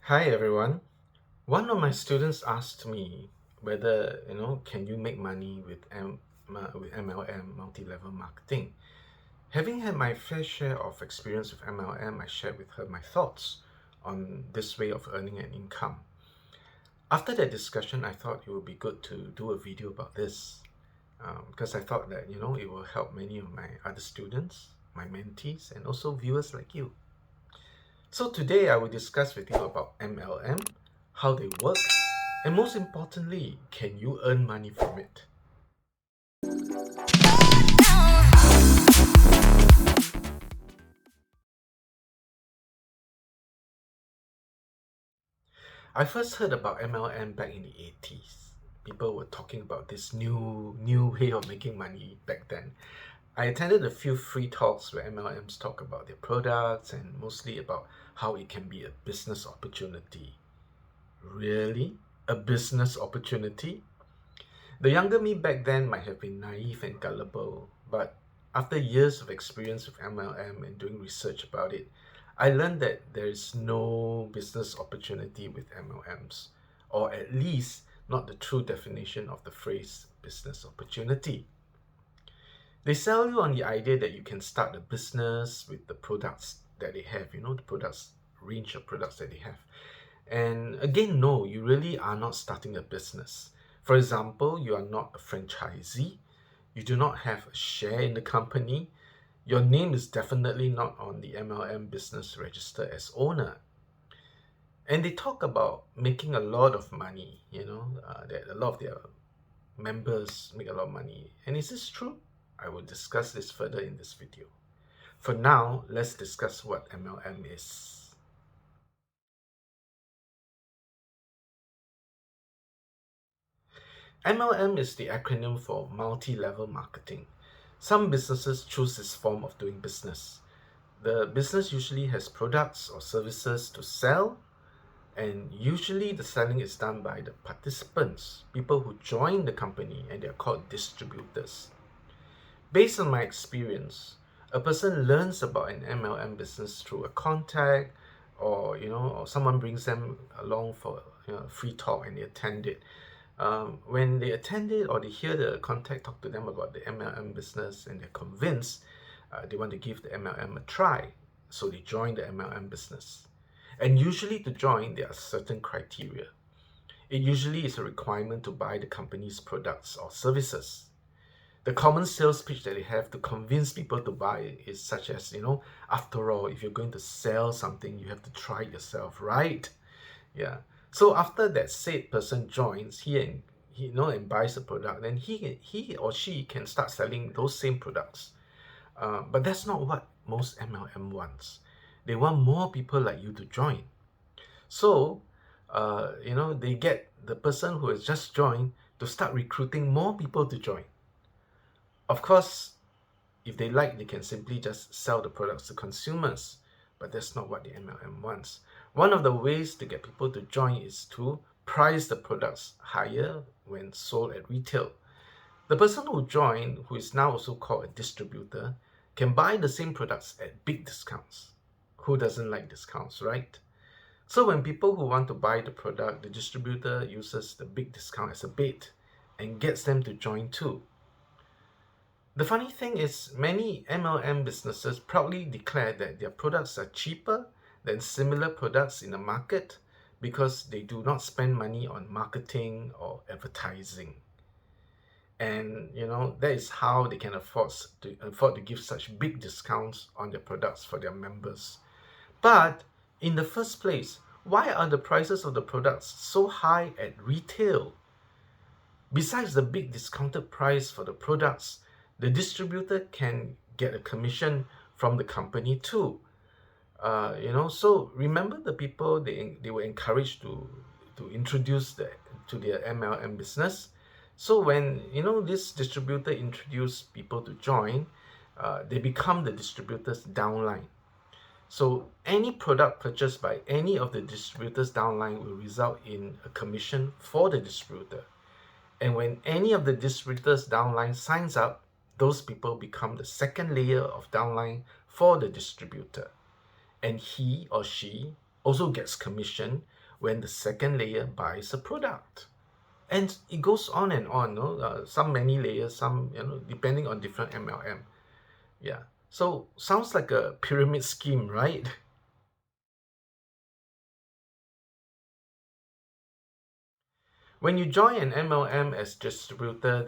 Hi everyone. One of my students asked me whether, can you make money with MLM, multi-level marketing? Having had my fair share of experience with MLM, I shared with her my thoughts on this way of earning an income. After that discussion, I thought it would be good to do a video about this because I thought that, it will help many of my other students, my mentees, and also viewers like you. So today I will discuss with you about MLM, how they work, and most importantly, can you earn money from it? I first heard about MLM back in the 80s. People were talking about this new way of making money back then. I attended a few free talks where MLMs talk about their products and mostly about how it can be a business opportunity. Really? A business opportunity? The younger me back then might have been naive and gullible, but after years of experience with MLM and doing research about it, I learned that there is no business opportunity with MLMs, or at least not the true definition of the phrase business opportunity. They sell you on the idea that you can start a business with the products that they have, the products, range of products that they have. And again, no, you really are not starting a business. For example, you are not a franchisee. You do not have a share in the company. Your name is definitely not on the MLM business register as owner. And they talk about making a lot of money, that a lot of their members make a lot of money. And is this true? I will discuss this further in this video. For now, let's discuss what MLM is. MLM is the acronym for multi-level marketing. Some businesses choose this form of doing business. The business usually has products or services to sell, and usually the selling is done by the participants, people who join the company, and they're called distributors. Based on my experience, a person learns about an MLM business through a contact, or someone brings them along for a free talk and they attend it. When they attend it or they hear the contact talk to them about the MLM business and they're convinced, they want to give the MLM a try. So they join the MLM business. And usually to join, there are certain criteria. It usually is a requirement to buy the company's products or services. The common sales pitch that they have to convince people to buy is such as, after all, if you're going to sell something, you have to try it yourself, right? Yeah. So after that said person joins, and buys the product, then he or she can start selling those same products. But that's not what most MLM wants. They want more people like you to join. So, they get the person who has just joined to start recruiting more people to join. Of course, if they like, they can simply just sell the products to consumers, but that's not what the MLM wants. One of the ways to get people to join is to price the products higher when sold at retail. The person who joined, who is now also called a distributor, can buy the same products at big discounts. Who doesn't like discounts, right? So when people who want to buy the product, the distributor uses the big discount as a bait and gets them to join too. The funny thing is, many MLM businesses proudly declare that their products are cheaper than similar products in the market because they do not spend money on marketing or advertising. And that is how they can afford to give such big discounts on their products for their members. But in the first place, why are the prices of the products so high at retail? Besides the big discounted price for the products, the distributor can get a commission from the company too. So remember the people they were encouraged to introduce to their MLM business. So when this distributor introduced people to join, they become the distributor's downline. So any product purchased by any of the distributors downline will result in a commission for the distributor. And when any of the distributors downline signs up, those people become the second layer of downline for the distributor. And he or she also gets commission when the second layer buys a product. And it goes on and on, no? Some many layers, some, depending on different MLM. Yeah. So sounds like a pyramid scheme, right? When you join an MLM as distributor,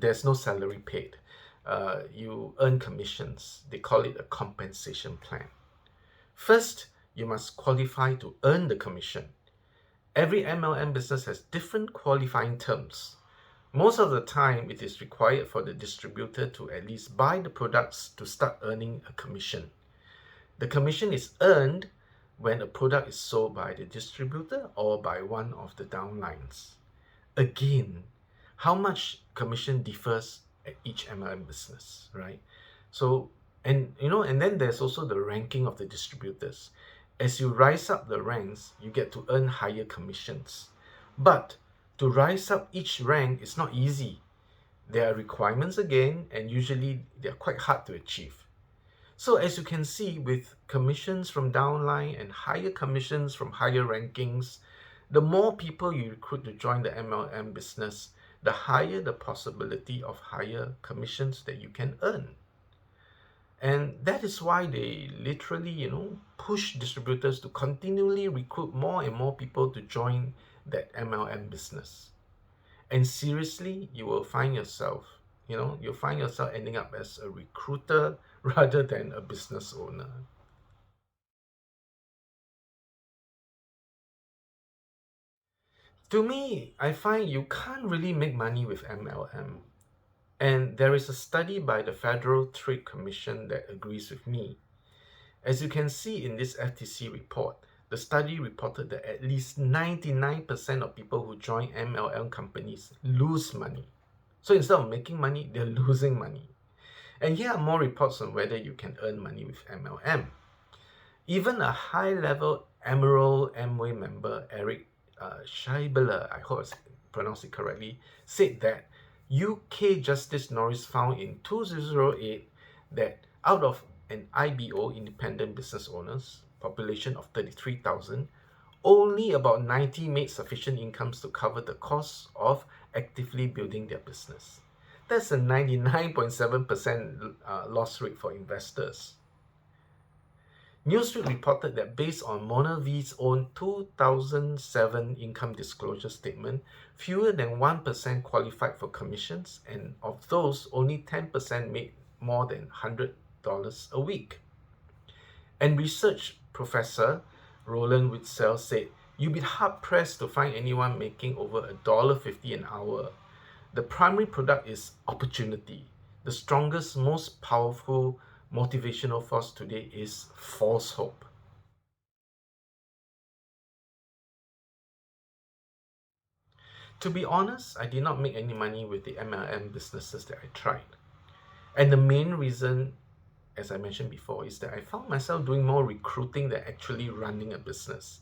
there's no salary paid. You earn commissions. They call it a compensation plan. First, you must qualify to earn the commission. Every MLM business has different qualifying terms. Most of the time, it is required for the distributor to at least buy the products to start earning a commission. The commission is earned when a product is sold by the distributor or by one of the downlines. Again, how much commission differs at each MLM business, right? So, and then there's also the ranking of the distributors. As you rise up the ranks, you get to earn higher commissions. But to rise up each rank is not easy. There are requirements again, and usually they're quite hard to achieve. So as you can see, with commissions from downline and higher commissions from higher rankings, the more people you recruit to join the MLM business, the higher the possibility of higher commissions that you can earn. And that is why they literally, push distributors to continually recruit more and more people to join that MLM business. And seriously, you'll find yourself ending up as a recruiter rather than a business owner. To me, I find you can't really make money with MLM. And there is a study by the Federal Trade Commission that agrees with me. As you can see in this FTC report, the study reported that at least 99% of people who join MLM companies lose money. So instead of making money, they're losing money. And here are more reports on whether you can earn money with MLM. Even a high-level Emerald Amway member, Eric Scheibler, I hope I pronounced it correctly, said that UK Justice Norris found in 2008 that out of an IBO, independent business owners, population of 33,000, only about 90 made sufficient incomes to cover the costs of actively building their business. That's a 99.7% loss rate for investors. Newsweek reported that based on Mona V's own 2007 income disclosure statement, fewer than 1% qualified for commissions, and of those, only 10% made more than $100 a week. And research professor Roland Witzel said, "You'd be hard-pressed to find anyone making over $1.50 an hour. The primary product is opportunity. The strongest, most powerful motivational force today is false hope." To be honest, I did not make any money with the MLM businesses that I tried. And the main reason, as I mentioned before, is that I found myself doing more recruiting than actually running a business.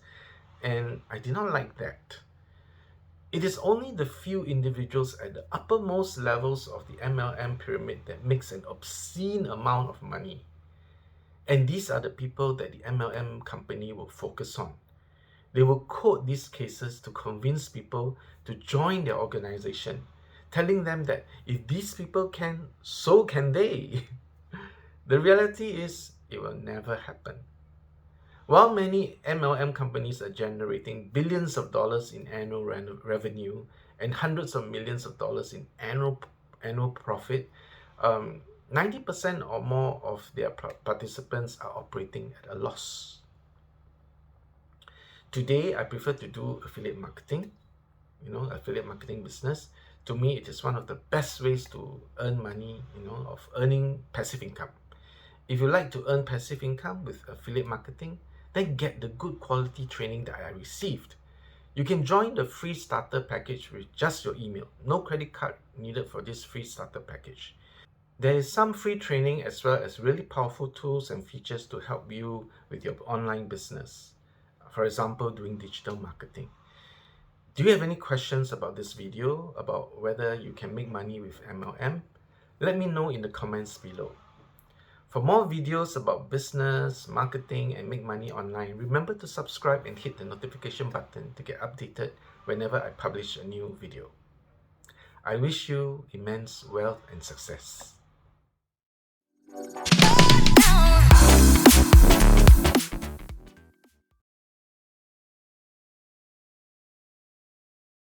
And I did not like that. It is only the few individuals at the uppermost levels of the MLM pyramid that makes an obscene amount of money. And these are the people that the MLM company will focus on. They will quote these cases to convince people to join their organization, telling them that if these people can, so can they. The reality is, it will never happen. While many MLM companies are generating billions of dollars in annual revenue and hundreds of millions of dollars in annual profit, 90% or more of their participants are operating at a loss. Today, I prefer to do affiliate marketing, affiliate marketing business. To me, it is one of the best ways to earn money, of earning passive income. If you like to earn passive income with affiliate marketing, then get the good quality training that I received. You can join the free starter package with just your email. No credit card needed for this free starter package. There is some free training as well as really powerful tools and features to help you with your online business. For example, doing digital marketing. Do you have any questions about this video, about whether you can make money with MLM? Let me know in the comments below. For more videos about business, marketing, and make money online, remember to subscribe and hit the notification button to get updated whenever I publish a new video. I wish you immense wealth and success.